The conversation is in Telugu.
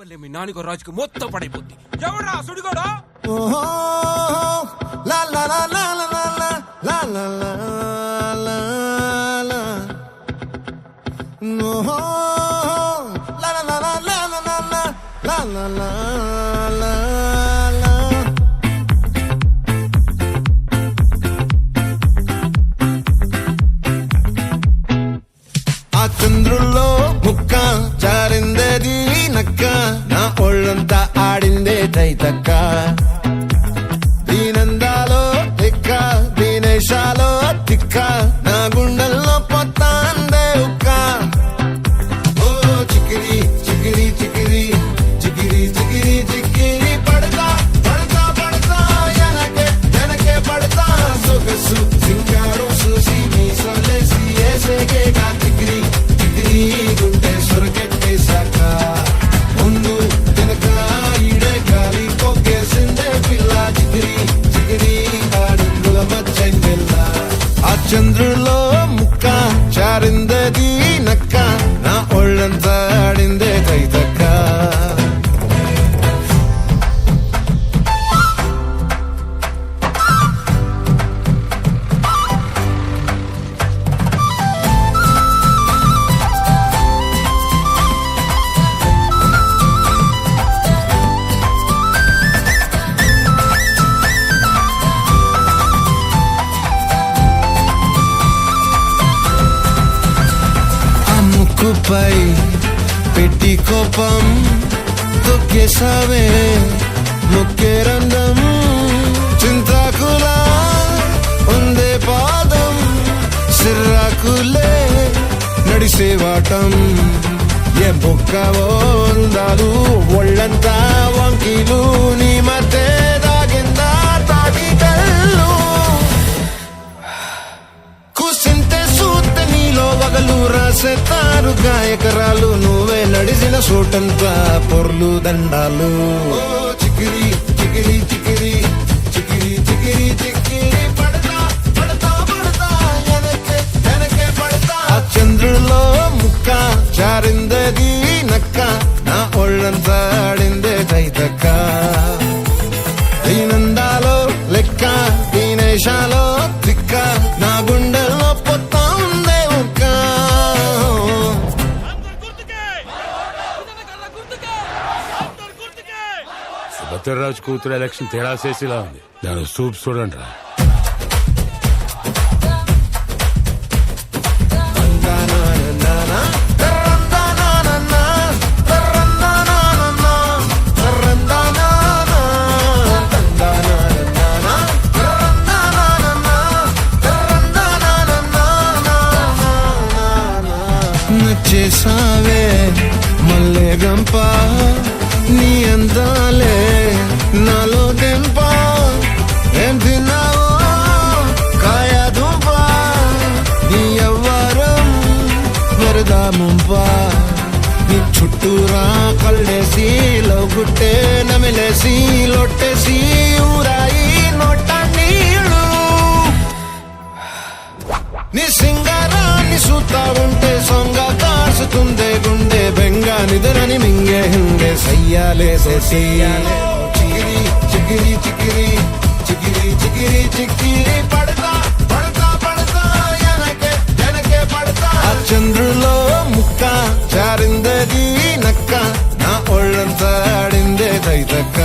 వల్లే మీ నాన్నకు రాజుకి మొత్తం పడైపోద్ది. ఎవరా సుడిగోడా? ఆ చంద్రుల్లో ముక్క జారిందేది నక్క, నా ఒళ్ళంతా ఆడిందే తైతక్క. దీనందాలో తిక్క, దీనేశాలో తిక్క, నా గుండెల్లో పొత్తాందే ఉక్క. ఓ చికిరి చికిరి చికిరి చికిరి చికిరి చికిరి పడతా పడతా పడతా ఎనకే ఎనకే పడతా. సొగసు సింగారం చూసి మీ సొల్లేసి ఏసేకేగా చికిరి చికిరి గుండె సొరకెట్టేశాక. ముందు వెనక ఈడే గాలి కొక్కేసిందే పిల్ల. చికిరి చికిరి ఆడుగుల మచ్చందెల్ల. ఆ చంద్రులో ముక్క చారిందది నక్క, నా ఒళ్ళంతా ఆడిందే తైతక్క. ముక్కుపై పెట్టి కోపం తొక్కేసావే ముక్కే రంగం. చింతాకులా ఉందే పాదం, సిర్రాకులే నడిసేవాటం. ఏ బొక్కవో అందాలు ఒళ్ళంతా వంకీలు, నీ మధ్య దాగిందా తాటి కళ్ళు. కూసింతే సూత్తే నీలో వగలు రాసేతారు గాయకరాలు. నువ్వే నడిసిన చోటంతా పొర్లు దండాలు. చికిరి చికిరి చికిరి చికిరి చికిరి చికిరి పడతా పడతా పడతా ఎనకే ఎనకే పడతా. ఆ చంద్రులో ముక్క చారిందది నక్క, నా ఒళ్ళంతా ఆడిందే తైతక్క. దీనందాలో లెక్క, దీనేశాలో తిక్క, నా గుండెల్లో పొత్తా ఉందే ఉక్క. సుభద్రరాజు కూతురు ఎలక్షన్ తేడా చేసేలా ఉంది. దాని సూప్ చూడండి రా. నచ్చేసావే మల్లె గంప, నీ అందాలే నాలో దెంప. ఏం తిన్నావో కాయ దుంప, నీ ఎవ్వరం వరదా ముంప. నీ చుట్టూరా కళ్ళేసి లవ్గుట్టే నమిలేసి లొట్టేసి ఊరాయి నోట నీళ్ళు. నీ సింగారాన్ని చూస్తా ఉంటే సొంగ కాసుతుందే గుండె బెంగ. నిద్రని మింగే హింగే సయ్యాలేసే చెయ్యాలే. చికిరి చికిరి చికిరి చికిరి చికిరి చికిరి పడతా పడతా పడతా ఎనకే ఎనకే పడతా. ఆ చంద్రులో ముక్క చారిందది నక్క, నా ఒళ్ళంతా ఆడిందే తైతక్క.